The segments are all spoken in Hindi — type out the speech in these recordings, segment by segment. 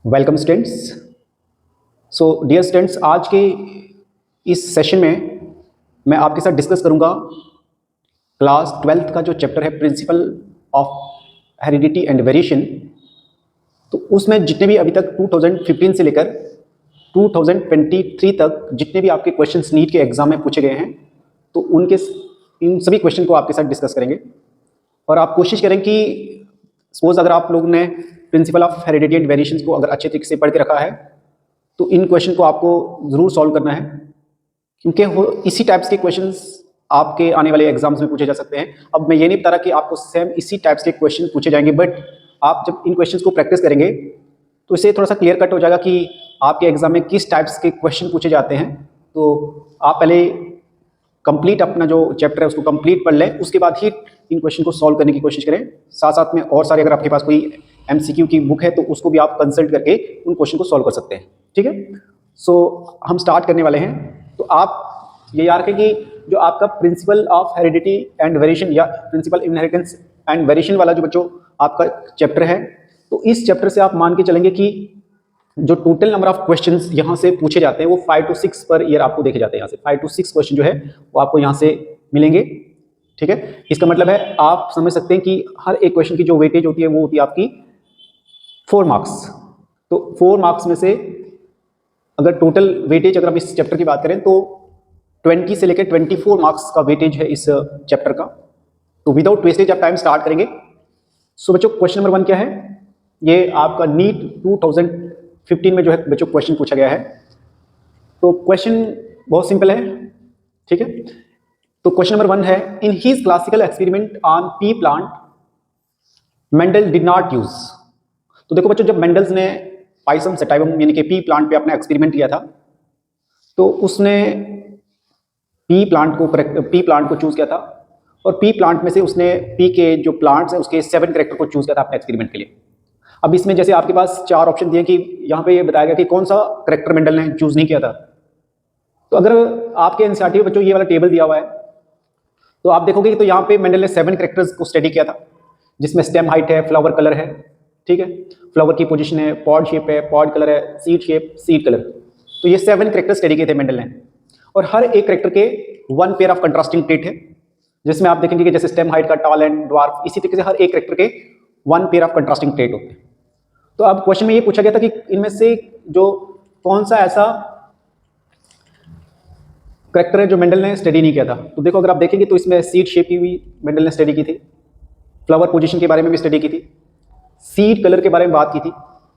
Welcome students. So dear students, आज के इस सेशन में मैं आपके साथ डिस्कस करूंगा क्लास 12th का जो चैप्टर है principle of heredity and variation. तो उसमें जितने भी अभी तक 2015 से लेकर 2023 तक जितने भी आपके क्वेश्चंस नीट के एग्जाम में पूछे गए हैं, तो इन सभी क्वेश्चन को आपके साथ डिस्कस करेंगे। और आप कोशिश करें कि सपोज अगर आप लोगों ने principle of heredity and variations को अगर अच्छे तरीके से पढ़ के रखा है तो इन क्वेश्चन को आपको ज़रूर सॉल्व करना है, क्योंकि इसी टाइप्स के क्वेश्चंस आपके आने वाले एग्जाम्स में पूछे जा सकते हैं। अब मैं ये नहीं बता रहा कि आपको सेम इसी टाइप्स के क्वेश्चन पूछे जाएंगे, बट आप जब इन क्वेश्चंस को प्रैक्टिस करेंगे तो इससे थोड़ा सा क्लियर कट हो जाएगा कि आपके एग्जाम में किस टाइप्स के क्वेश्चन पूछे जाते हैं। तो आप पहले कंप्लीट अपना जो चैप्टर है उसको कंप्लीट पढ़ लें, उसके बाद ही इन क्वेश्चन को सॉल्व करने की कोशिश करें। साथ साथ में और सारे अगर आपके पास कोई MCQ की बुक है तो उसको भी आप कंसल्ट करके उन क्वेश्चन को सॉल्व कर सकते हैं। ठीक है, सो हम स्टार्ट करने वाले हैं। तो आप ये याद रखें कि जो आपका principle of heredity and variation या प्रिंसिपल इनहेरिटेंस एंड वेरिएशन वाला जो बच्चों आपका चैप्टर है, तो इस चैप्टर से आप मान के चलेंगे कि जो टोटल नंबर ऑफ क्वेश्चंस यहाँ से पूछे जाते हैं वो 5 to 6 पर ईयर आपको देखे जाते हैं। यहाँ से 5 to 6 क्वेश्चन जो है वो आपको यहाँ से मिलेंगे। ठीक है, इसका मतलब है आप समझ सकते हैं कि हर एक क्वेश्चन की जो वेटेज होती है वो होती है आपकी 4 मार्क्स। तो 4 मार्क्स में से अगर टोटल वेटेज अगर हम इस चैप्टर की बात करें तो 20 से लेकर 24 मार्क्स का वेटेज है इस चैप्टर का। तो without wastage of time start करेंगे। सो बच्चों, क्वेश्चन नंबर 1 क्या है? ये आपका नीट 2015 में जो है बच्चों क्वेश्चन पूछा गया है। तो क्वेश्चन बहुत सिंपल है। ठीक है, तो क्वेश्चन नंबर 1 है, in his classical experiment on pea plant Mendel did not use. तो देखो बच्चों, जब मेंडल्स ने पाइसम सेटाइवम यानी कि पी प्लांट पे अपना एक्सपेरिमेंट किया था तो उसने पी प्लांट को चूज किया था, और पी प्लांट में से उसने पी के जो प्लांट्स हैं उसके 7 कैरेक्टर को चूज किया था अपने एक्सपेरिमेंट के लिए। अब इसमें जैसे आपके पास 4 ऑप्शन दिए कि यहाँ पे ये बताया गया कि कौन सा कैरेक्टर मेंडल ने चूज नहीं किया था। तो अगर आपके एनसीईआरटी में बच्चों ये वाला टेबल दिया हुआ है तो आप देखोगे कि तो यहाँ पे मेंडल ने 7 कैरेक्टर्स को स्टडी किया था, जिसमें स्टेम हाइट है, फ्लावर कलर है, ठीक है, फ्लावर की पोजीशन है, पॉड शेप है, पॉड कलर है, सीड शेप, सीड कलर। तो ये 7 कैरेक्टर स्टडी किए थे मेंडल ने, और हर एक कैरेक्टर के 1 पेयर ऑफ कंट्रास्टिंग ट्रेट है, जिसमें आप देखेंगे कि जैसे स्टेम हाइट का टॉल एंड ड्वार्फ, इसी तरीके से हर एक कैरेक्टर के 1 पेयर ऑफ कंट्रास्टिंग ट्रेट होते हैं। तो अब क्वेश्चन में ये पूछा गया था कि इनमें से जो कौन सा ऐसा कैरेक्टर है जो मेंडल ने स्टडी नहीं किया था। तो देखो, अगर आप देखेंगे तो इसमें सीड शेप की भी मेंडल ने स्टडी की थी, फ्लावर पोजीशन के बारे में भी स्टडी की थी, सीड कलर के बारे में बात की थी,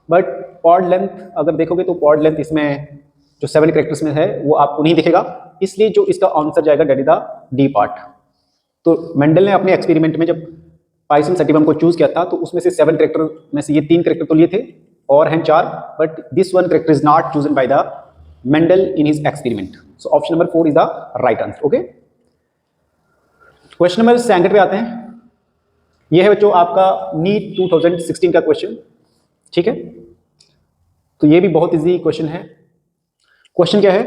बट पॉड लेंथ अगर देखोगे तो पॉड लेंथ इसमें जो 7 कैरेक्टर्स में है वो आपको नहीं दिखेगा, इसलिए जो इसका आंसर जाएगा that is the D part. तो मेंडल ने अपने एक्सपेरिमेंट में जब पाइसम सेटिवम को चूज किया था तो उसमें से 7 कैरेक्टर में से ये 3 कैरेक्टर तो लिए थे और हैं 4, but this 1 character is not chosen by the Mendel in his experiment. So option number 4 is the right answer. Okay, question number 2 पे आते हैं। यह है बच्चों आपका नीट 2016 का क्वेश्चन। ठीक है, तो ये भी बहुत इजी क्वेश्चन है। क्वेश्चन क्या है?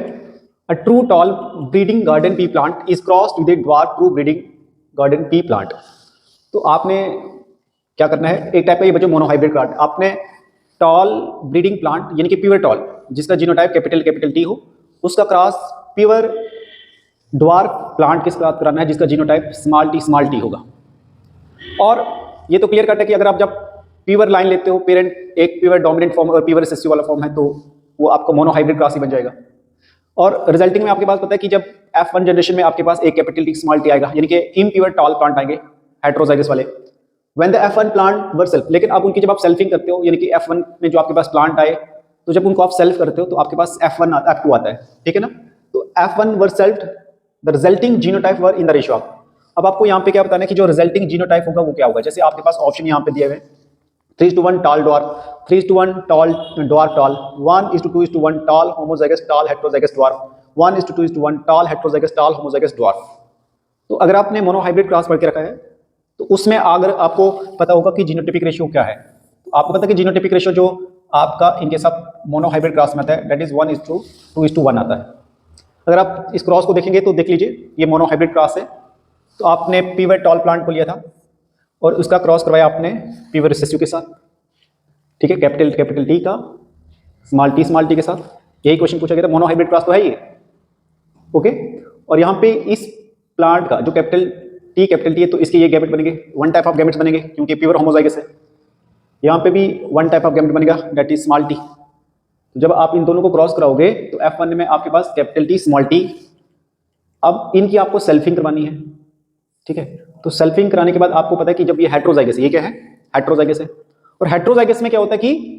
A true tall breeding garden pea plant is crossed with a dwarf true breeding garden pea plant. तो आपने क्या करना है, एक टाइप का ये बच्चों मोनोहाइब्रिड प्लांट, आपने टॉल ब्रीडिंग प्लांट यानी कि प्योर टॉल जिसका जीनोटाइप कैपिटल टी हो, उसका क्रॉस प्योर ड्वार्फ प्लांट के साथ कराना है जिसका जीनोटाइप स्मॉल टी होगा। और ये तो क्लियर कट है कि अगर आप जब प्योर लाइन लेते हो, पेरेंट एक प्योर डोमिनेंट फॉर्म और प्योर रिसेसिव वाला फॉर्म है, तो वो आपका मोनोहाइब्रिड क्रॉस ही बन जाएगा। और रिजल्टिंग में आपके पास पता है कि जब F1 जनरेशन में आपके पास एक कैपिटल टी स्मॉल टी आएगा, यानी कि इम्प्योर टॉल प्लांट आएंगे हेटेरोजाइगस वाले, when the F1 plant were self. लेकिन अब उनकी जब आप सेल्फिंग करते हो, यानी कि F1 में जो आपके पास प्लांट आए, तो जब उनको आप सेल्फ करते हो तो आपके पास F1 F2 आता है, ठीक है ना। तो F1 were self, the resulting genotype were in the ratio of. अब आपको यहाँ पे क्या बताना है कि जो रिजल्टिंग जीनोटाइप होगा वो क्या होगा। जैसे आपके पास ऑप्शन यहाँ पे दिए हुए 3:1 tall dwarf, 3:1 tall dwarf tall, 1:2:1 tall homozygous tall heterozygous dwarf, 1:2:1 tall heterozygous tall homozygous dwarf. तो अगर आपने मोनोहाइब्रिड क्रॉस पढ़ के रखा है तो उसमें अगर आपको पता होगा कि जीनोटाइपिक रेशियो क्या है, तो आपको पता है कि जीनोटाइपिक रेशियो जो आपका इनके सब मोनोहाइब्रिड क्रॉस में आता है दैट इज 1:2:1 आता है। अगर आप इस क्रॉस को देखेंगे तो देख लीजिए ये मोनोहाइब्रिड क्रॉस है। तो आपने प्योर टॉल प्लांट को लिया था और उसका क्रॉस करवाया आपने प्योर रिसेसिव के साथ, ठीक है, कैपिटल टी का। स्मॉल टी के साथ, यही क्वेश्चन पूछा गया था, मोनोहाइब्रिड क्रॉस तो है ये, ओके। और यहाँ पे इस प्लांट का जो कैपिटल टी है, तो इसके ये गैमेट बनेंगे, वन टाइप ऑफ गैमेट्स बनेंगे क्योंकि प्योर होमोजाइगस है। यहाँ पे भी वन टाइप ऑफ गैमेट बनेगा, दैट इज स्मॉल टी। तो जब आप इन दोनों को क्रॉस कराओगे तो F1 में आपके पास कैपिटल टी स्मॉल टी। अब इनकी आपको सेल्फिंग करवानी है, ठीक है। तो सेल्फिंग कराने के बाद आपको पता है कि जब ये हेट्रोजाइगस है, ये क्या है, हेट्रोजाइगस है। और हेट्रोजाइगस में क्या होता है कि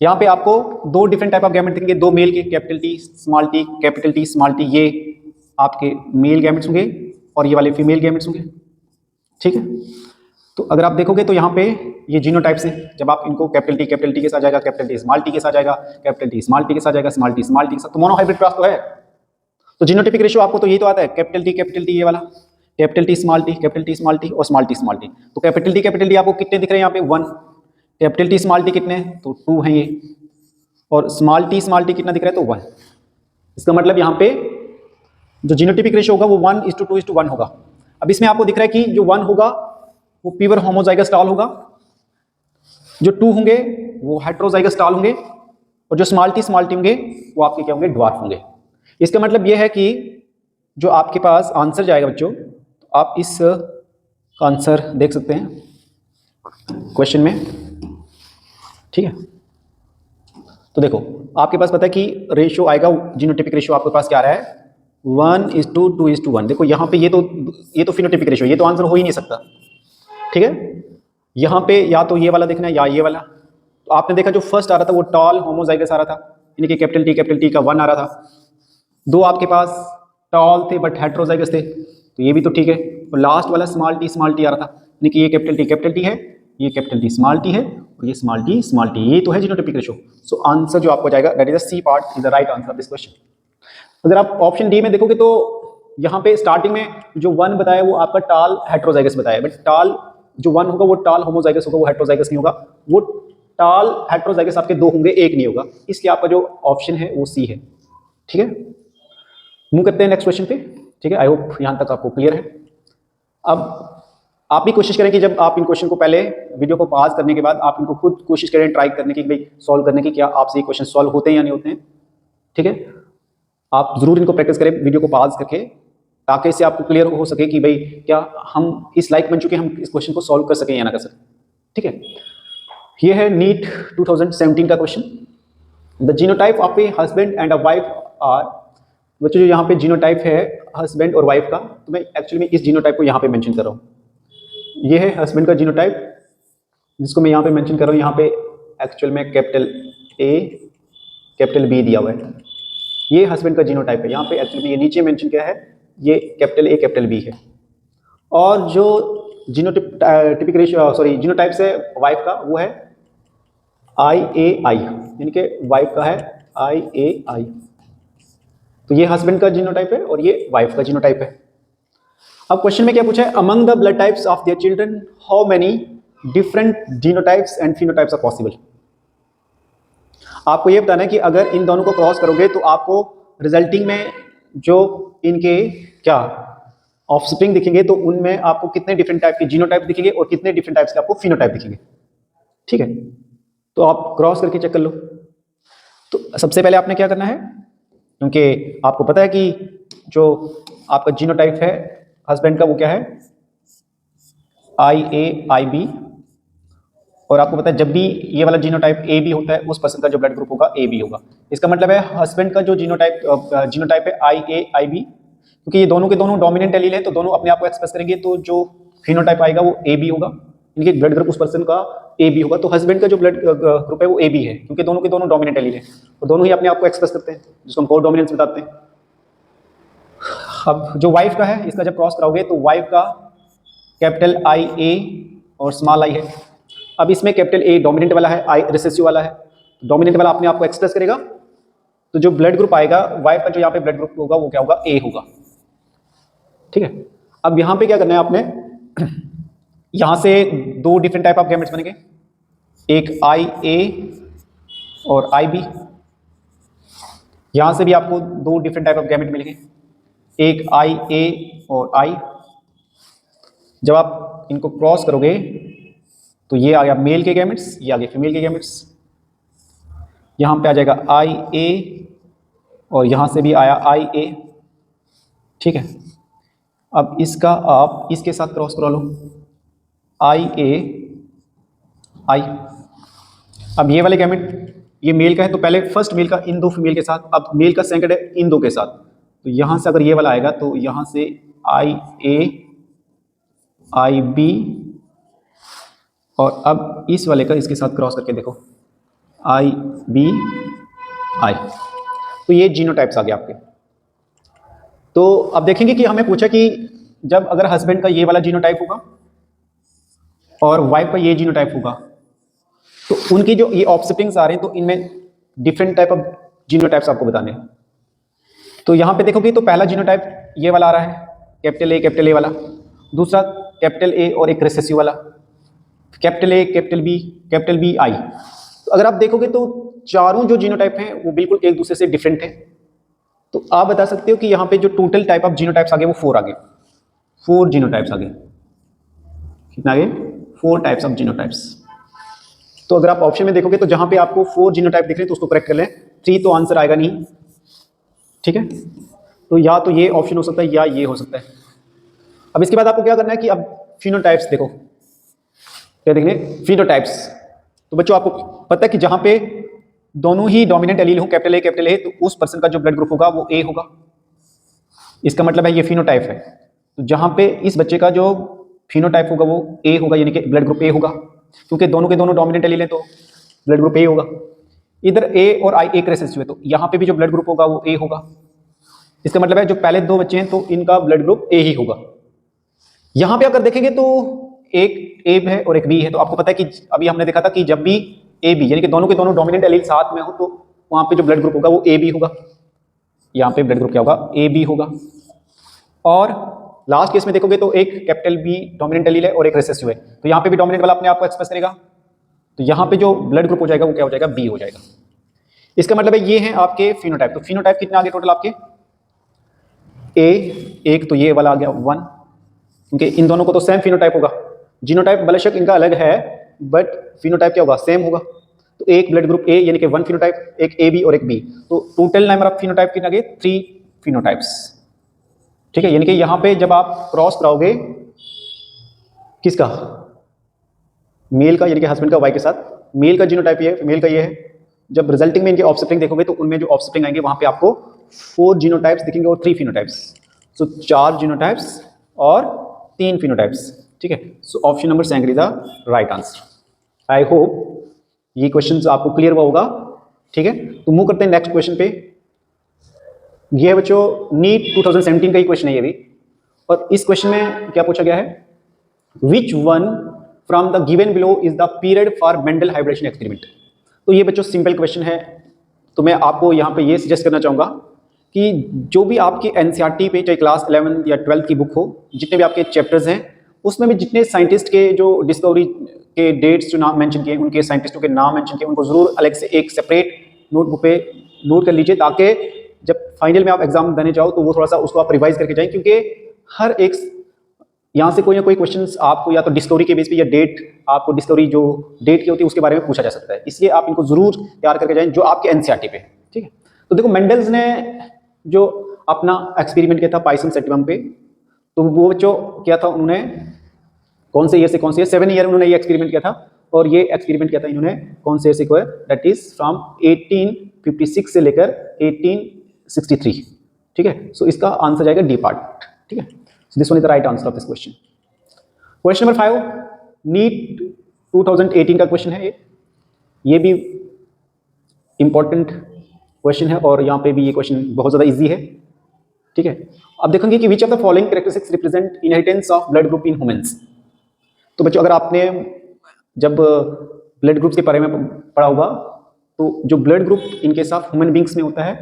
यहाँ पे आपको दो डिफरेंट टाइप ऑफ गैमेट दिखेंगे, दो मेल के, capital T small T, capital T small T, ये आपके मेल गैमेट्स होंगे और ये वाले फीमेल गैमेट्स होंगे, ठीक है। तो अगर आप देखोगे तो यहाँ पे ये जीनोटाइप्स हैं, जब आप इनको कैपिटल टी के साथ जाएगा, कैपिटल टी स्मॉल टी के साथ जाएगा, कैपिटल टी स्मॉल टी के साथ जाएगा, स्मॉल टी के साथ, तो मोनोहाइब्रिड क्रॉस तो है। तो जीनोटाइपिक रेशियो आपको तो यही तो आता है, कैपिटल टी ये वाला, कैपिटल टी स्मॉल टी और स्मॉल टी। तो कैपिटल टी आपको कितने दिख रहे हैं यहाँ पे, 1। कैपिटल टी स्मॉल टी कितने हैं, तो 2 हैं ये। और स्मॉल टी कितना दिख रहा है, तो 1। इसका मतलब यहाँ पे जो जीनोटाइपिक रेशियो होगा वो 1:2:1 होगा। अब इसमें आपको दिख रहा है कि जो 1 होगा वो प्योर होमोजाइगस टाल होगा, जो 2 होंगे वो हेट्रोजाइगस टाल होंगे, और जो स्मॉल टी होंगे वो आपके क्या होंगे, ड्वार्फ होंगे। इसका मतलब ये है कि जो आपके पास आंसर जाएगा बच्चों, तो आप इस आंसर देख सकते हैं क्वेश्चन में, ठीक है। तो देखो आपके पास पता है कि रेशियो आएगा, जीनोटाइपिक रेशियो आपके पास क्या आ रहा है, 1:2:1। देखो यहाँ पे ये तो फिनोटाइपिक रेशियो, ये तो आंसर हो ही नहीं सकता, ठीक है। यहाँ पे या तो ये वाला देखना है या ये वाला। तो आपने देखा जो फर्स्ट आ रहा था वो टॉल होमोजाइगस आ रहा था, यानी कि कैपिटल टी का 1 आ रहा था। दो आपके पास टॉल थे बट हेट्रोजाइगस थे, तो ये भी तो ठीक है। और लास्ट वाला स्मॉल टी आ रहा था, यानी कि ये कैपिटल टी है, ये कैपिटल टी स्मॉल टी है, और ये स्मॉल टी, ये तो है जीनोटाइपिक रेशियो। सो आंसर जो आपको जाएगा, that is the C part is the right answer of this question. अगर आप ऑप्शन डी में देखोगे तो यहाँ पे स्टार्टिंग में जो 1 बताया वो आपका टाल हेट्रोजाइगस बताया, बट टाल जो 1 होगा वो टाल होमोजाइगस होगा, वो हेट्रोजाइगस नहीं होगा। वो टाल हेट्रोजाइगस आपके 2 होंगे, 1 नहीं होगा, इसलिए आपका जो ऑप्शन है वो सी है, ठीक है। मूव करते हैं नेक्स्ट क्वेश्चन पे, ठीक है। आई होप यहाँ तक आपको क्लियर है। अब आप भी कोशिश करें कि जब आप इन क्वेश्चन को पहले वीडियो को पॉज करने के बाद आप इनको खुद कोशिश करें ट्राई करने की, भाई सॉल्व करने की, क्या आपसे ये क्वेश्चन सॉल्व होते हैं या नहीं होते हैं, ठीक है। आप जरूर इनको प्रैक्टिस करें वीडियो को पॉज करके, ताकि इससे आपको क्लियर हो सके कि भाई क्या हम इस लायक बन चुके हैं, हम इस क्वेश्चन को सॉल्व कर सकें या ना कर सकें, ठीक है। ये है नीट 2017 का क्वेश्चन। The genotype of a husband and a wife are, बच्चों जो यहाँ पे जीनोटाइप है हस्बैंड और वाइफ का, तो मैं एक्चुअली में इस जीनोटाइप को यहाँ पे मेंशन कर रहा हूँ। ये है हस्बैंड का जीनोटाइप, जिसको मैं यहाँ पे मेंशन कर रहा हूँ। यहाँ पे एक्चुअल में कैपिटल ए कैपिटल बी दिया हुआ है, ये हस्बैंड का जीनोटाइप है। यहाँ पे एक्चुअली में ये नीचे मेंशन किया है, ये कैपिटल ए कैपिटल बी है। और जो जीनोटाइपिक रेशियो जीनोटाइप से वाइफ का वो है IAI, यानी कि वाइफ का है IAI। तो ये हस्बैंड का जीनोटाइप है और ये वाइफ का जीनोटाइप है। अब क्वेश्चन में क्या पूछा है, among the blood types of their children how many different genotypes and phenotypes are possible. आपको ये बताना है कि अगर इन दोनों को क्रॉस करोगे तो आपको रिजल्टिंग में जो इनके क्या ऑफस्प्रिंग दिखेंगे, तो उनमें आपको कितने डिफरेंट टाइप के जीनोटाइप दिखेंगे और कितने डिफरेंट टाइप्स के आपको फिनोटाइप दिखेंगे, ठीक है। तो आप क्रॉस करके चेक कर लो। तो सबसे पहले आपने क्या करना है, क्योंकि आपको पता है कि जो आपका जीनोटाइप है हस्बैंड का वो क्या है IAIB, और आपको पता है जब भी ये वाला जीनोटाइप AB होता है उस पर्सन का जो ब्लड ग्रुप होगा AB होगा। इसका मतलब है हस्बैंड का जो जीनोटाइप है IAIB, क्योंकि ये दोनों के दोनों डोमिनेंट एलील है, तो दोनों अपने आप को एक्सप्रेस करेंगे, तो जो फिनोटाइप आएगा वो AB होगा, इनके ब्लड ग्रुप उस पर्सन का AB होगा। तो हस्बैंड का जो ब्लड ग्रुप है वो AB है, क्योंकि दोनों के दोनों डोमिनेंट एलील है, तो दोनों ही अपने आप को एक्सप्रेस करते हैं, जिसको हम कोडोमिनेंस बताते हैं। अब जो वाइफ का है, इसका जब क्रॉस कराओगे तो वाइफ का कैपिटल IA और स्मॉल I है। अब इसमें कैपिटल A डोमिनेंट वाला है, I रिसेसिव वाला है, डोमिनेंट वाला अपने आप को एक्सप्रेस करेगा, तो जो ब्लड ग्रुप आएगा वाइफ का जो यहाँ पे ब्लड ग्रुप होगा वो क्या होगा, A होगा, ठीक है। अब यहाँ पे क्या करना है आपने, यहाँ से दो डिफरेंट टाइप ऑफ गैमेट्स बनेंगे, एक IA और IB। यहाँ से भी आपको दो डिफरेंट टाइप ऑफ गैमेट मिलेंगे, एक IA और I। जब आप इनको क्रॉस करोगे तो ये आ गया मेल के गैमेट्स, ये आ गए फीमेल के गैमेट्स। यहाँ पे आ जाएगा आई ए और यहाँ से भी आया आई ए, ठीक है। अब इसका आप इसके साथ क्रॉस करा लो, आई ए आई। अब ये वाले गैमेट ये मेल का है तो पहले फर्स्ट मेल का इन दो फीमेल के साथ, अब मेल का सेकंड है इन दो के साथ, तो यहाँ से अगर ये वाला आएगा तो यहाँ से आई ए आई बी, और अब इस वाले का इसके साथ क्रॉस करके देखो आई बी आई, तो ये जीनोटाइप्स आ गए आपके। तो अब देखेंगे कि हमें पूछा कि जब अगर हस्बैंड का ये वाला जीनोटाइप होगा और वाइफ का ये जीनोटाइप होगा तो उनकी जो ये ऑफस्प्रिंग्स आ रहे हैं तो इनमें डिफरेंट टाइप ऑफ जीनोटाइप्स आपको बताने हैं। तो यहाँ पे देखोगे तो पहला जीनोटाइप ये वाला आ रहा है, कैपिटल ए वाला, दूसरा कैपिटल ए और एक रिसेसिव वाला, capital A capital B I. तो अगर आप देखोगे तो चारों जो जीनोटाइप हैं वो बिल्कुल एक दूसरे से डिफरेंट है। तो आप बता सकते हो कि यहाँ पे जो टोटल टाइप ऑफ जीनोटाइप्स आ गए वो 4 आ गए, 4 जीनोटाइप्स आ गए। कितना आ गए? 4 टाइप्स ऑफ जीनोटाइप्स। तो अगर आप ऑप्शन में देखोगे तो जहां पे आपको 4 जीनोटाइप दिख रहे हैं तो उसको करेक्ट कर लें, 3 तो आंसर आएगा नहीं, ठीक है। तो या तो ये ऑप्शन हो सकता है या ये हो सकता है। अब इसके बाद आपको क्या करना है कि अब फिनोटाइप्स देखो, क्या देखने? फिनोटाइप्स। तो बच्चों आपको पता है कि जहां पे दोनों ही डोमिनेंट एलील हो, कैपिटल ए, तो उस पर्सन का जो ब्लड ग्रुप होगा वो ए होगा, इसका मतलब है ये फिनोटाइप है। तो जहां पे इस बच्चे का जो फिनोटाइप होगा वो ए होगा, यानी कि ब्लड ग्रुप ए होगा, क्योंकि दोनों के दोनों डोमिनेंट एलील हैं तो ब्लड ग्रुप ए होगा। इधर ए और आई एक रेसेसिव है तो यहाँ पे भी जो ब्लड ग्रुप होगा वो ए होगा। इसका मतलब है जो पहले 2 बच्चे हैं तो इनका ब्लड ग्रुप ए ही होगा। यहाँ पे अगर देखेंगे तो एक ए है और एक बी है, तो आपको पता है कि अभी हमने देखा था कि जब भी ए बी यानी कि दोनों के दोनों डोमिनेंट एलील साथ में हो तो वहाँ पे जो ब्लड ग्रुप होगा वो ए बी होगा। यहाँ पे ब्लड ग्रुप क्या होगा? ए बी होगा। और लास्ट केस में देखोगे तो एक कैपिटल बी डोमिनेंट एलील है और एक रिसेसिव है, तो यहाँ पे भी डोमिनेंट वाला अपने आप को एक्सप्रेस करेगा, तो यहाँ पे जो ब्लड ग्रुप हो जाएगा वो क्या हो जाएगा? बी हो जाएगा। इसका मतलब है ये हैं आपके फिनोटाइप। तो फिनोटाइप कितने आ गए टोटल आपके? एक तो ये वाला आ गया 1, क्योंकि इन दोनों को तो सेम फिनोटाइप होगा। जीनोटाइप बेशक इनका अलग है बट फिनोटाइप क्या होगा? सेम होगा। तो एक ब्लड ग्रुप ए यानी कि 1 फिनोटाइप, एक ए बी और एक बी, तो टोटल नंबर ऑफ फिनोटाइप कितने आ गए? 3 फिनोटाइप्स, ठीक है। यानी कि यहाँ पे जब आप क्रॉस कराओगे किसका? मेल का यानी कि हस्बैंड का वाई के साथ, मेल का जीनोटाइप ये है, फीमेल का ये है। जब रिजल्टिंग में इनके ऑफस्प्रिंग देखोगे तो उनमें जो ऑफस्प्रिंग आएंगे वहां पे आपको 4 जीनोटाइप्स दिखेंगे और 3 फिनोटाइप्स। सो 4 जीनोटाइप्स और 3 फिनोटाइप्स, ठीक है। So option number C is the right answer. I hope ये क्वेश्चन आपको क्लियर हुआ होगा, ठीक है। तो मूव करते हैं नेक्स्ट क्वेश्चन पे। ये बच्चों नीट 2017 का ही क्वेश्चन है ये भी, और इस क्वेश्चन में क्या पूछा गया है? Which one from the given below is the period for Mendel hybridization experiment. तो ये बच्चों सिंपल क्वेश्चन है, तो मैं आपको यहाँ पे ये सजेस्ट करना चाहूँगा कि जो भी आपकी एनसीईआरटी पे चाहे क्लास 11th या 12th की बुक हो, जितने भी आपके चैप्टर्स हैं उसमें भी जितने साइंटिस्ट के जो डिस्कवरी के डेट्स जो नाम मेंशन किए, उनके साइंटिस्टों के नाम मेंशन किए, उनको जरूर अलग से एक सेपरेट नोटबुक पे नोट कर लीजिए, ताकि जब फाइनल में आप एग्जाम देने जाओ तो वो थोड़ा सा उसको आप रिवाइज करके जाएं, क्योंकि हर एक यहाँ से कोई ना कोई क्वेश्चंस आपको या तो डिस्कवरी के बेस पे या डेट, आपको डिस्कवरी जो डेट की होती है उसके बारे में पूछा जा सकता है, इसलिए आप इनको जरूर तैयार करके जाएं जो आपके एनसीईआरटी पे, ठीक है। तो देखो मेंडल्स ने जो अपना एक्सपेरिमेंट किया था पाइसम सेटिवम पे, तो वो जो किया था उन्होंने कौन से ईयर से कौन से ईयर, 7 ईयर उन्होंने ये एक्सपेरिमेंट किया था, और ये एक्सपेरिमेंट किया था इन्होंने कौन से ईयर से को है? दैट इज फ्रॉम 1856 से लेकर 1863, ठीक है। सो इसका आंसर जाएगा डी पार्ट, ठीक है। So this one is the right answer of this question. Question number 5, NEET 2018 का क्वेश्चन है ये भी इंपॉर्टेंट क्वेश्चन है, और यहाँ पे भी ये क्वेश्चन बहुत ज़्यादा इजी है, ठीक है। अब देखेंगे कि which of the following characteristics represent inheritance of blood group in humans. तो बच्चों अगर आपने जब ब्लड ग्रुप्स के बारे में पढ़ा होगा तो जो blood group in case of human beings में होता है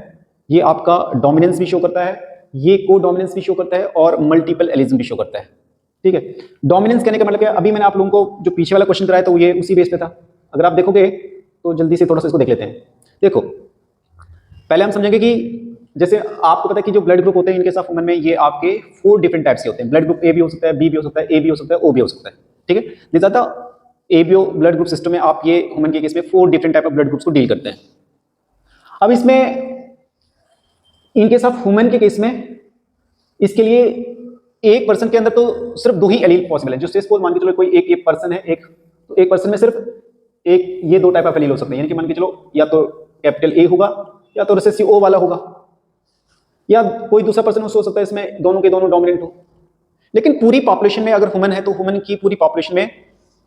ये आपका डोमिनेंस भी शो करता है, ये को डोमिनेंस भी शो करता है, और मल्टीपल एलिज्म भी शो करता है, ठीक है। डोमिनेंस कहने का मतलब क्या? अभी मैंने आप लोगों को जो पीछे वाला क्वेश्चन कराया तो ये उसी बेस पे था। अगर आप देखोगे तो जल्दी से थोड़ा सा इसको देख लेते हैं। देखो पहले हम समझेंगे कि जैसे आपको पता है कि जो ब्लड ग्रुप होते हैं इनके साथ ह्यूमन में ये आपके 4 डिफरेंट टाइप्स के होते हैं। ब्लड ग्रुप ए भी हो सकता है, बी भी हो सकता है, ए भी हो सकता है, ओ भी हो सकता है, ठीक है। This are the ABO blood group system में आप ये ह्यूमन के केस में 4 different type of blood groups को डील करते हैं, अब इसमें इन केस ऑफ ह्यूमन के केस में इसके लिए एक पर्सन के अंदर तो सिर्फ 2 ही एलील पॉसिबल है। जो सपोज मान के चलो कोई एक पर्सन है, तो एक पर्सन में सिर्फ एक ये 2 टाइप ऑफ एलील हो सकते हैं, यानी कि मान के चलो या तो कैपिटल ए होगा या तो रिसेसिव ओ वाला होगा, या कोई दूसरा पर्सन हो सकता है इसमें दोनों के दोनों डोमिनेंट हो। लेकिन पूरी पॉपुलेशन में अगर ह्यूमन है तो ह्यूमन की पूरी पॉपुलेशन में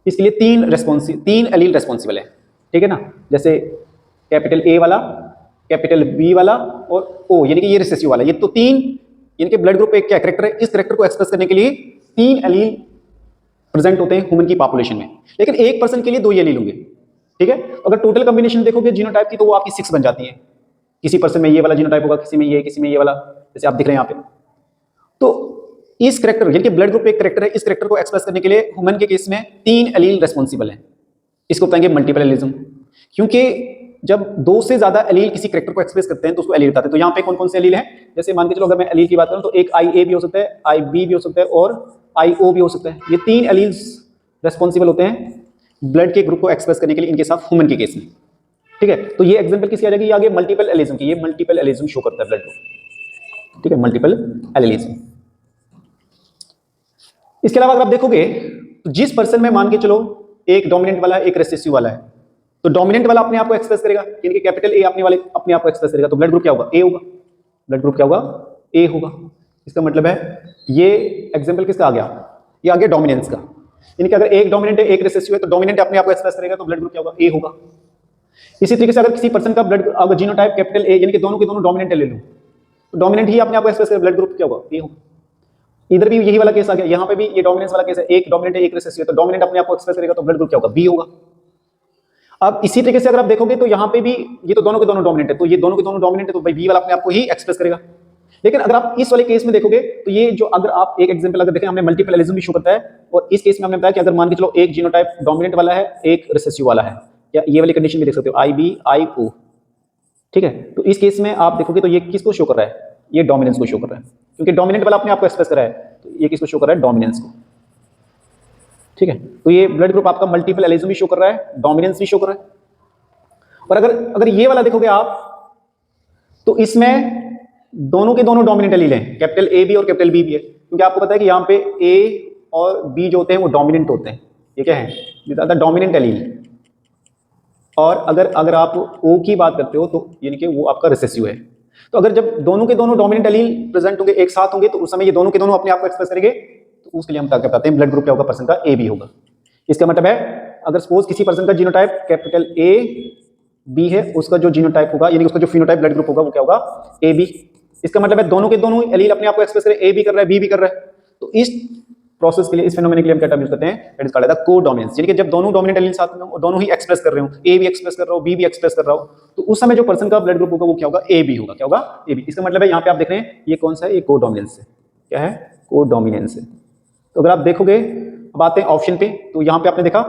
इसके लिए 3 एलील रेस्पॉन्सिबल है, ठीक है ना। जैसे कैपिटल ए वाला, कैपिटल बी वाला और ओ, यानी कि ये रिसेसिव वाला, ये तो 3, यानी कि ब्लड ग्रुप एक क्या कैरेक्टर है, इस कैरेक्टर को एक्सप्रेस करने के लिए 3 एलील प्रेजेंट होते हैं ह्यूमन की पॉपुलेशन में। लेकिन एक पर्सन के लिए 2 एलील होंगे, ठीक है। अगर टोटल कॉम्बिनेशन देखोगे जीनोटाइप की तो वो आपकी 6 बन जाती है। किसी पर्सन में ये वाला जीनोटाइप होगा, किसी में ये वाला, जैसे आप दिख रहे हैं यहाँ पे। तो इस कैरेक्टर, यानी कि ब्लड ग्रुप एक कैरेक्टर है, इस कैरेक्टर को एक्सप्रेस करने के लिए ह्यूमन के केस में 3 एलील रेस्पॉन्सिबल है। इसको बताएंगे मल्टीपल एलिज्म, क्योंकि जब 2 से ज्यादा एलील किसी कैरेक्टर को एक्सप्रेस करते हैं तो उसको एलील बताते हैं। तो यहाँ पे कौन कौन से एलील हैं, जैसे मान के चलो अगर मैं एलील की बात करूं तो एक IA भी हो सकता है, IB भी हो सकता है और IO भी हो सकता है। ये 3 एलील्स रेस्पॉन्सिबल होते हैं ब्लड के ग्रुप को एक्सप्रेस करने के लिए इनके साथ ह्यूमन के केस में, ठीक है। तो ये एग्जांपल किसकी आ जाएगी, आगे मल्टीपल एलिज्म की। ये मल्टीपल एलिज्म शो करता है ब्लड ग्रुप, ठीक है, मल्टीपल एलिज्म। इसके अलावा अगर आप देखोगे तो जिस पर्सन में मान के चलो एक डोमिनेंट वाला है, एक रिसेसिव वाला है, तो डोमिनेंट वाला अपने आप को एक्सप्रेस करेगा, यानी कि कैपिटल ए अपने आप को एक्सप्रेस करेगा, तो ब्लड ग्रुप क्या होगा, ए होगा। ब्लड ग्रुप क्या होगा, ए होगा। इसका मतलब है ये एग्जांपल किसका आ गया, ये आ गया डोमिनेंस का, यानी कि अगर एक डोमिनेंट है एक रिसेसिव है तो डोमिनेंट अपने आप को एक्सप्रेस करेगा, तो ब्लड ग्रुप क्या होगा, ए होगा। इसी तरीके से अगर किसी पर्सन का ब्लड अगर जीनोटाइप कैपिटल ए, यानी कि दोनों के दोनों डोमिनेंट ले लूं, तो डोमिनेंट ही अपने आप को एक्सप्रेस करेगा, ब्लड ग्रुप क्या होगा, ए होगा। इधर भी यही वाला केस आ गया, यहाँ पे भी ये डोमिनेंस वाला केस है, एक डोमिनेंट है एक रिसेसिव है, तो डोमिनेंट अपने आप को एक्सप्रेस करेगा, तो ब्लड ग्रुप क्या होगा, बी होगा। अब इसी तरीके से अगर आप देखोगे तो यहाँ पे भी ये तो दोनों के दोनों डोमिनेंट है, तो ये दोनों के दोनों डोमिनेंट है, तो भाई बी वाला अपने आप को ही एक्सप्रेस करेगा। लेकिन अगर आप इस वाले केस में देखोगे तो ये जो अगर आप एक एग्जांपल अगर देखें, हमने मल्टीपल एलिज्म भी शो करता है, और इस केस में हमने बताया कि अगर मान के चलो एक जीनोटाइप डोमिनेंट वाला है एक रिसेसिव वाला है, या ये वाली कंडीशन भी देख सकते हो IB IO, ठीक है। तो इस केस में आप देखोगे तो ये किसको शो कर रहा है, ये डोमिनेंस को शो कर रहा है, क्योंकि डोमिनेंट वाला अपने आप को एक्सप्रेस कर रहा है, तो ये किसको शो कर रहा है, डोमिनेंस को, ठीक है। तो ये ब्लड ग्रुप आपका मल्टीपल एलिज्म भी शो कर रहा है, डोमिनेंस भी शो कर रहा है। और अगर ये वाला देखोगे आप तो इसमें दोनों के दोनों डोमिनेंट एलील हैं, कैपिटल A भी और कैपिटल B भी है, क्योंकि आपको पता है कि यहाँ पे A और B जो होते हैं वो डोमिनेंट होते हैं, ये क्या है, ये डोमिनेंट एलील। और अगर आप O की बात करते हो तो यानी कि वो आपका रिसेसिव है। तो अगर जब दोनों के दोनों डोमिनेंट एलील प्रेजेंट होंगे, एक साथ होंगे, तो उस समय ये दोनों के दोनों अपने आप को एक्सप्रेस करेंगे, तो उसके लिए हम क्या कहते हैं, ब्लड ग्रुप क्या होगा, पर्सन का AB होगा। इसका मतलब है अगर सपोज किसी पर्सन का जीनोटाइप कैपिटल A B है, उसका जो जीनोटाइप होगा यानी उसका जो फिनोटाइप ब्लड ग्रुप होगा वो क्या होगा, AB। इसका मतलब है दोनों के दोनों एलील अपने आप को एक्सप्रेस करें, A भी कर रहा है B भी कर रहा है। तो इस प्रोसेस के लिए, इस फेनोमेना के लिए हम क्या टर्म यूज करते हैं, that is called as the codominance. यानी कि जब दोनों डोमिनेंट एलील साथ में हो, दोनों ही एक्सप्रेस कर रहे हो, A भी एक्सप्रेस कर रहा हो, B भी एक्सप्रेस कर रहा हो, तो उस समय जो पर्सन का ब्लड ग्रुप होगा वो क्या होगा, AB होगा। क्या होगा, AB। इसका मतलब है यहाँ पे आप देख रहे हैं ये कौन सा है, ये कोडोमिनेंस है। क्या है, कोडोमिनेंस है। तो अगर आप देखोगे, अब आते हैं ऑप्शन पे, तो यहाँ पे आपने देखा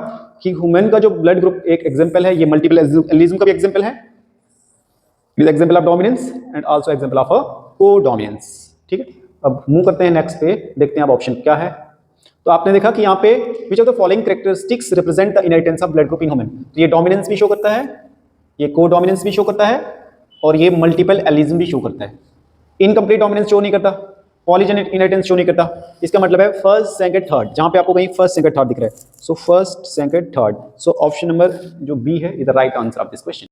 कि ह्यूमन का जो ब्लड ग्रुप एक एग्जांपल है, ये मल्टीपल एलिज्म का भी एग्जांपल है, is example of dominance and also example of a codominance, ठीक है। अब मूव करते हैं नेक्स्ट पे, देखते हैं अब ऑप्शन क्या है। तो आपने देखा कि यहाँ पे which of the following characteristics represent the inheritance of blood group in human. तो ये डोमिनेंस भी शो करता है, ये कोडोमिनेंस भी शो करता है, और ये मल्टीपल एलिज्म भी शो करता है। इनकम्प्लीट डोमिनेंस शो नहीं करता, पॉलीजेनिक इनहेरिटेंस शो नहीं करता। इसका मतलब है फर्स्ट सेकंड थर्ड, जहां पे आपको कहीं फर्स्ट सेकंड थर्ड दिख रहा है, सो फर्स्ट सेकंड थर्ड। सो ऑप्शन नंबर जो बी है is the right answer of this question.